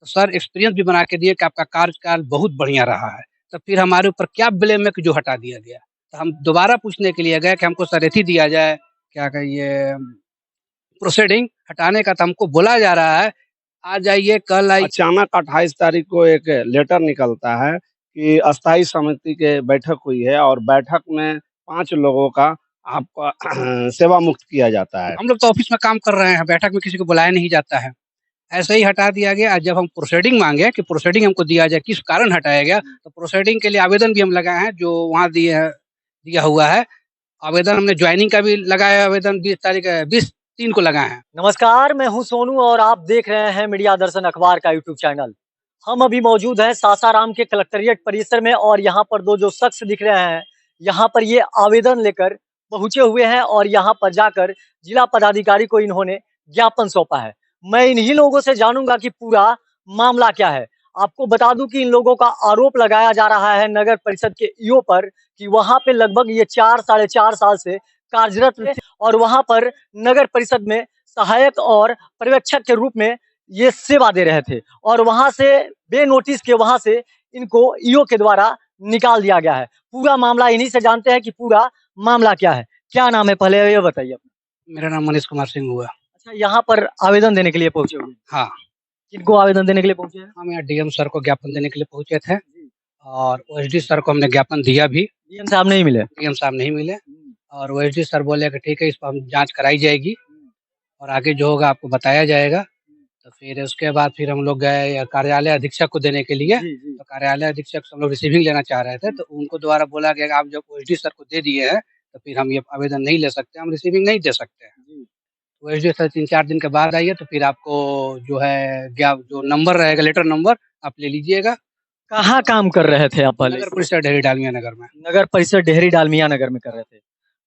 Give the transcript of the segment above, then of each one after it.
तो sir experience भी बना के दिए कि आपका कार्यकाल बहुत बढ़िया रहा है। तो फिर हमारे ऊपर क्या ब्लेम है कि जो हटा दिया गया? तो हम दोबारा पूछने के लिए गए कि हमको सर एथी दिया जाए, क्या कहिए प्रोसीडिंग हटाने का, तो हमको बोला जा रहा है आ जाइए कल आइए। अचानक 28 तारीख को एक लेटर निकलता है कि अस्थायी समिति के बैठक हुई है और बैठक में 5 लोगों का आपका सेवा मुक्त किया जाता है। हम लोग तो ऑफिस में काम कर रहे हैं, बैठक में किसी को बुलाया नहीं जाता है। ऐसे ही हटा दिया गया। जब हम प्रोसीडिंग मांगे कि प्रोसीडिंग हमको दिया जाए, किस कारण हटाया गया, तो प्रोसीडिंग के लिए आवेदन भी हम लगाए हैं, जो वहाँ दिया हुआ है। आवेदन हमने ज्वाइनिंग का भी लगाया, आवेदन 20 3 को लगाए हैं। नमस्कार, मैं हूं सोनू और आप देख रहे हैं मीडिया दर्शन अखबार का यूट्यूब चैनल। हम अभी मौजूद हैं सासाराम के कलेक्ट्रेट परिसर में और यहाँ पर दो जो शख्स दिख रहे हैं, यहाँ पर ये आवेदन लेकर पहुंचे हुए हैं और यहाँ पर जाकर जिला पदाधिकारी को इन्होंने ज्ञापन सौंपा है। मैं इन्हीं लोगों से जानूंगा कि पूरा मामला क्या है। आपको बता दूं कि इन लोगों का आरोप लगाया जा रहा है नगर परिषद के ईओ पर कि वहां पे लगभग ये 4 साढ़े 4 साल से कार्यरत थे और वहां पर नगर परिषद में सहायक और पर्यवेक्षक के रूप में ये सेवा दे रहे थे और वहां से बे नोटिस के वहां से इनको ईओ के द्वारा निकाल दिया गया है। पूरा मामला इन्हीं से जानते हैं कि पूरा मामला क्या है। क्या नाम है पहले ये बताइए। मेरा नाम मनीष कुमार सिंह हुआ। अच्छा, यहाँ पर आवेदन देने के लिए पहुंचे हुए? हाँ, किनको आवेदन देने के लिए पहुंचे हैं? हम यहाँ डीएम सर को ज्ञापन देने के लिए पहुंचे थे और ओएसडी सर को हमने ज्ञापन दिया भी। डीएम साहब नहीं मिले? डीएम साहब नहीं मिले और ओएसडी सर बोले कि ठीक है, इस पर हम जांच कराई जाएगी और आगे जो होगा आपको बताया जाएगा। तो फिर उसके बाद फिर हम लोग गए कार्यालय अधीक्षक को देने के लिए। तो कार्यालय अधीक्षक से हम लोग रिसीविंग लेना चाह रहे थे, तो उनको द्वारा बोला गया कि आप जब ओएसडी सर को दे दिए हैं तो फिर हम ये आवेदन नहीं ले सकते, हम रिसीविंग नहीं दे सकते हैं। ओएसडी सर 3-4 दिन के बाद आइए तो फिर आपको जो है जो नंबर रहेगा, लेटर नंबर आप ले लीजिएगा। कहाँ काम कर रहे थे आप पहले? नगर परिषद डेहरी डालमिया नगर में। नगर परिषद डेहरी डालमिया नगर में कर रहे थे।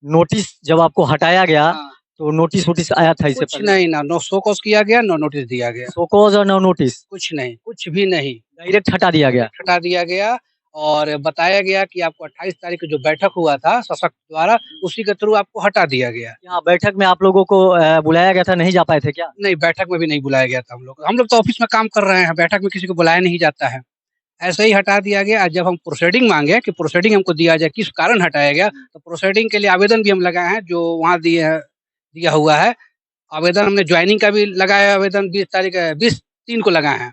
नोटिस जब आपको हटाया गया तो नोटिस वोटिस आया था इससे कुछ नहीं, ना नो शो कॉज किया गया, नो नोटिस दिया गया। शो कॉज और नो नोटिस? कुछ नहीं, कुछ भी नहीं, डायरेक्ट हटा दिया गया। हटा दिया गया और बताया गया कि आपको 28 तारीख को जो बैठक हुआ था सशक्त द्वारा, उसी के थ्रू आपको हटा दिया गया। यहाँ बैठक में आप लोगों को बुलाया गया था, नहीं जा पाए थे क्या? नहीं, बैठक में भी नहीं बुलाया गया था। हम लोग तो ऑफिस में काम कर रहे हैं, बैठक में किसी को बुलाया नहीं जाता है। ऐसे ही हटा दिया गया। जब हम प्रोसीडिंग मांगे कि प्रोसीडिंग हमको दिया जाए, किस कारण हटाया गया, तो प्रोसीडिंग के लिए आवेदन भी हम लगाए हैं, जो वहाँ दिया हुआ है। आवेदन हमने ज्वाइनिंग का भी लगाया, आवेदन 20 3 को लगाए हैं,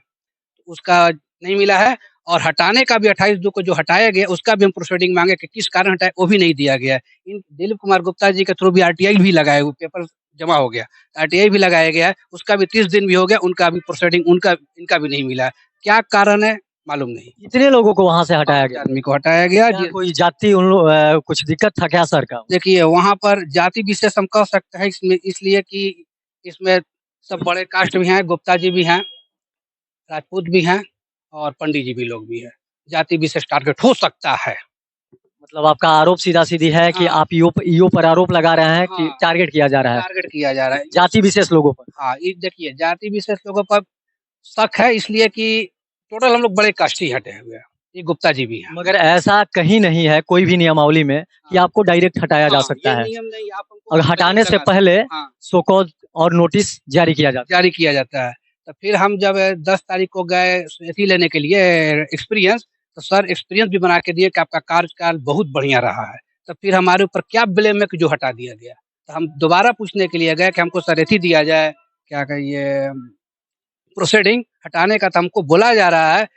उसका नहीं मिला है और हटाने का भी 28/2 को जो हटाया गया उसका भी हम प्रोसीडिंग मांगे कि किस कारण हटाया, वो भी नहीं दिया गया। इन दिलीप कुमार गुप्ता जी के थ्रू भी आरटीआई भी लगाए हुए, पेपर जमा हो गया, आरटीआई भी लगाया गया है, उसका भी 30 दिन भी हो गया, उनका भी प्रोसीडिंग इनका भी नहीं मिला है। क्या कारण है मालूम नहीं। कितने लोगों को वहाँ से हटाया गया? आदमी को हटाया गया। कोई जाति कुछ दिक्कत था क्या सर का? देखिए वहाँ पर जाति विशेष हम कह सकते हैं इसमें, इसलिए कि इसमें सब बड़े कास्ट भी हैं, गुप्ता जी भी हैं, राजपूत भी हैं और पंडित जी भी लोग भी हैं। जाति विशेष टारगेट हो सकता है। मतलब आपका आरोप सीधा सीधी है कि आप ईओ पर आरोप लगा रहे हैं कि टारगेट किया जा रहा है? टारगेट किया जा रहा है जाति विशेष लोगों पर। हाँ, ये देखिए जाति विशेष लोगों पर शक है, इसलिए कि टोटल हम लोग बड़े कास्ट ही हटे हुए हैं, ये गुप्ता जी भी हैं। मगर ऐसा कहीं नहीं है कोई भी नियमावली में कि आपको डायरेक्ट हटाया जा सकता है। नियम नहीं, आप और हटाने से पहले शो कॉज और नोटिस जारी किया जाता है। तो फिर हम जब 10 तारीख को गए एथी लेने के लिए एक्सपीरियंस, तो सर एक्सपीरियंस भी बना के दिए कि आपका कार्यकाल बहुत बढ़िया रहा है। तो फिर हमारे ऊपर क्या ब्लेम है कि जो हटा दिया गया? तो हम दोबारा पूछने के लिए गए कि हमको सर एथी दिया जाए, क्या कहिए प्रोसीडिंग हटाने का, तो हमको बोला जा रहा है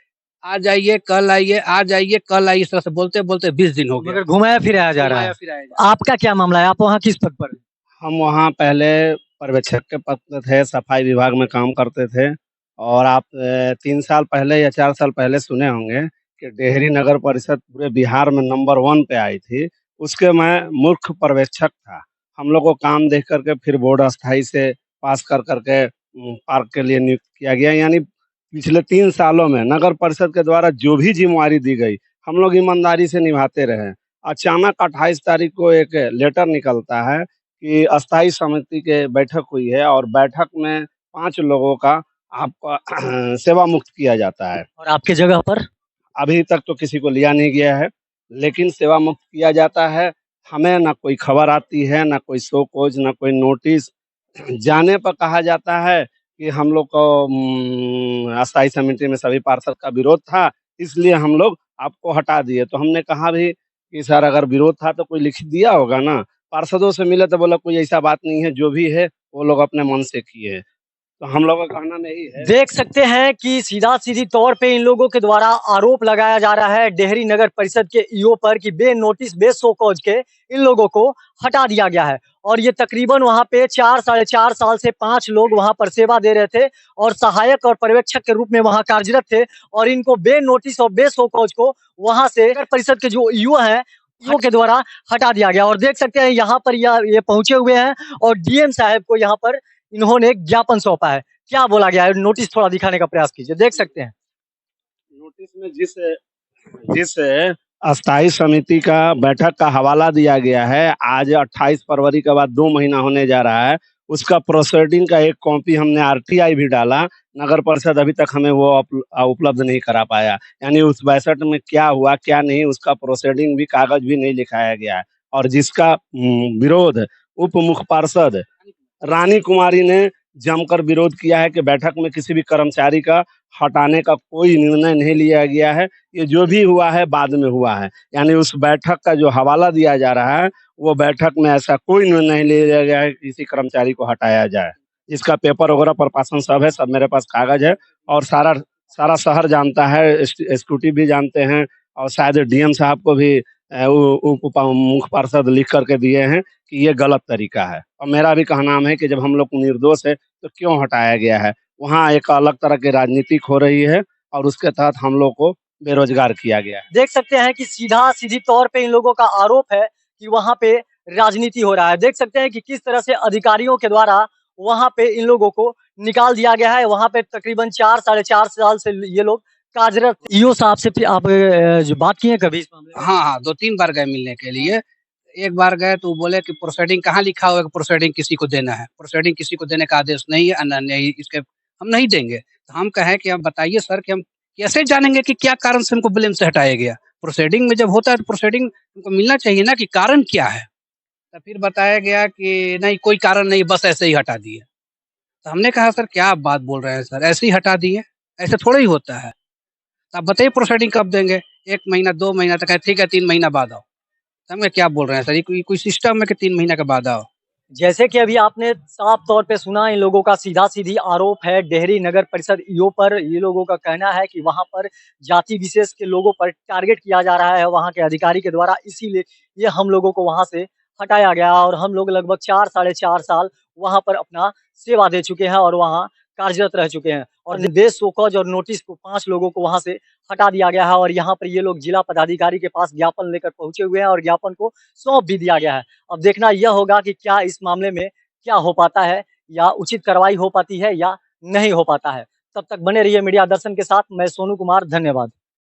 आ जाइए कल आइए, आ जाइए कल आइए, इस तरह से बोलते बोलते 20 दिन हो गए। मगर घुमाया फिराया जा रहा है। आपका क्या मामला है? आप वहाँ किस पद पर? हम वहाँ पहले पर्यवेक्षक के पद पे थे, सफाई विभाग में काम करते थे और आप 3 साल पहले या 4 साल पहले सुने होंगे कि डेहरी नगर परिषद पूरे बिहार में नंबर 1 पे आई थी, उसके मैं मुख्य पर्यवेक्षक था। हम लोग को काम देख करके फिर बोर्ड अस्थाई से पास कर करके पार्क के लिए नियुक्त किया गया। यानी पिछले 3 सालों में नगर परिषद के द्वारा जो भी जिम्मेवारी दी गई हम लोग ईमानदारी से निभाते रहे। अचानक 28 तारीख को एक लेटर निकलता है कि अस्थायी समिति के बैठक हुई है और बैठक में 5 लोगों का आपका सेवा मुक्त किया जाता है। और आपके जगह पर अभी तक तो किसी को लिया नहीं गया है, लेकिन सेवा मुक्त किया जाता है। हमें ना कोई खबर आती है, ना कोई शो कॉज, ना कोई नोटिस। जाने पर कहा जाता है कि हम लोग को अस्थायी समिति में सभी पार्षद का विरोध था, इसलिए हम लोग आपको हटा दिए। तो हमने कहा भी कि सर अगर विरोध था तो कोई लिख दिया होगा ना। पार्षदों से मिले तो बोला कोई ऐसा बात नहीं है, जो भी है वो लोग अपने मन से किए। तो हम लोगों का कहना यही है। देख सकते हैं कि सीधा-सीधी तौर पे इन लोगों के द्वारा आरोप लगाया जा रहा है डेहरी नगर परिषद के ईओ पर कि बे नोटिस, बे शो कॉज के इन लोगों को हटा दिया गया है। और ये तकरीबन वहाँ पे 4 साढ़े 4 साल से 5 लोग वहाँ पर सेवा दे रहे थे और सहायक और पर्यवेक्षक के रूप में वहाँ कार्यरत थे और इनको बे नोटिस और बे शो कॉज को वहाँ से नगर परिषद के जो ईओ हैं, ईओ के द्वारा हटा दिया गया। और देख सकते हैं यहाँ पर ये पहुँचे हुए हैं और डीएम साहब को यहाँ पर इन्होंने ज्ञापन सौंपा है। क्या बोला गया है? नोटिस थोड़ा दिखाने का प्रयास कीजिए, देख सकते हैं। नोटिस में जिस जिस अस्थायी समिति का बैठक का हवाला दिया गया है, आज 28 फरवरी के बाद 2 महीना होने जा रहा है, उसका प्रोसीडिंग का एक कॉपी हमने आरटीआई भी डाला, नगर परिषद अभी तक हमें वो उपलब्ध नहीं करा पाया। यानी उस 62 में क्या हुआ, क्या नहीं, उसका प्रोसीडिंग भी कागज भी नहीं लिखाया गया है। और जिसका विरोध उप मुख्य पार्षद रानी कुमारी ने जमकर विरोध किया है कि बैठक में किसी भी कर्मचारी का हटाने का कोई निर्णय नहीं लिया गया है। ये जो भी हुआ है बाद में हुआ है। यानी उस बैठक का जो हवाला दिया जा रहा है, वो बैठक में ऐसा कोई निर्णय नहीं लिया गया है कि किसी कर्मचारी को हटाया जाए। इसका पेपर वगैरह प्रशासन सब है, सब मेरे पास कागज है और सारा सारा शहर जानता है, एसक्यूटिव भी जानते हैं और शायद डीएम साहब को भी उप मुख्य पार्षद लिख करके दिए हैं कि ये गलत तरीका है। और मेरा भी कहना है कि जब हम लोग निर्दोष है तो क्यों हटाया गया है। वहाँ एक अलग तरह की राजनीति हो रही है और उसके तहत हम लोग को बेरोजगार किया गया है। देख सकते हैं कि सीधा-सीधी तौर पे इन लोगों का आरोप है कि वहाँ पे राजनीति हो रहा है। देख सकते हैं कि किस तरह से अधिकारियों के द्वारा वहाँ पे इन लोगों को निकाल दिया गया है। वहाँ पे तकरीबन 4 साढ़े 4 साल से ये लोग कार्यरत। ईओ साहब से फिर आप जो बात की है कभी इस मामले में? हाँ, हाँ, 2-3 बार गए मिलने के लिए। एक बार गए तो वो बोले कि प्रोसीडिंग कहाँ लिखा हुआ है कि प्रोसीडिंग किसी को देना है? प्रोसीडिंग किसी को देने का आदेश नहीं है, नहीं इसके हम नहीं देंगे। तो हम कहें कि आप बताइए सर कि हम कैसे जानेंगे कि क्या कारण से हमको ब्लेम से हटाया गया? प्रोसीडिंग में जब होता है तो प्रोसीडिंग हमको मिलना चाहिए ना कि कारण क्या है? तो फिर बताया गया कि नहीं कोई कारण नहीं, बस ऐसे ही हटा दिए। तो हमने कहा सर क्या आप बात बोल रहे हैं सर? ऐसे ही हटा दिए? ऐसे थोड़ा ही होता है। तो आप बताइए प्रोसीडिंग कब देंगे? 1 महीना, 2 महीना तो कहे ठीक है 3 महीना बाद आओ। तो हम कहा क्या बोल रहे हैं सर? ये कोई सिस्टम है कि 3 महीने के बाद आओ? जैसे कि अभी आपने साफ तौर पे सुना इन लोगों का सीधा-सीधी आरोप है डेहरी नगर परिषद ईओ पर। ये लोगों का कहना है कि वहाँ पर जाति विशेष के लोगों पर टारगेट किया जा रहा है वहाँ के अधिकारी के द्वारा, इसीलिए ये हम लोगों को वहाँ से हटाया गया और हम लोग लगभग 4 साढ़े 4 साल वहाँ पर अपना सेवा दे चुके हैं और वहाँ कार्यरत रह चुके हैं। और निर्देश शो कॉज और नोटिस को 5 लोगों को वहाँ से हटा दिया गया है और यहाँ पर ये लोग जिला पदाधिकारी के पास ज्ञापन लेकर पहुँचे हुए हैं और ज्ञापन को सौंप भी दिया गया है। अब देखना यह होगा कि क्या इस मामले में क्या हो पाता है या उचित कार्रवाई हो पाती है या नहीं हो पाता है। तब तक बने रहिए मीडिया दर्शन के साथ। मैं सोनू कुमार, धन्यवाद।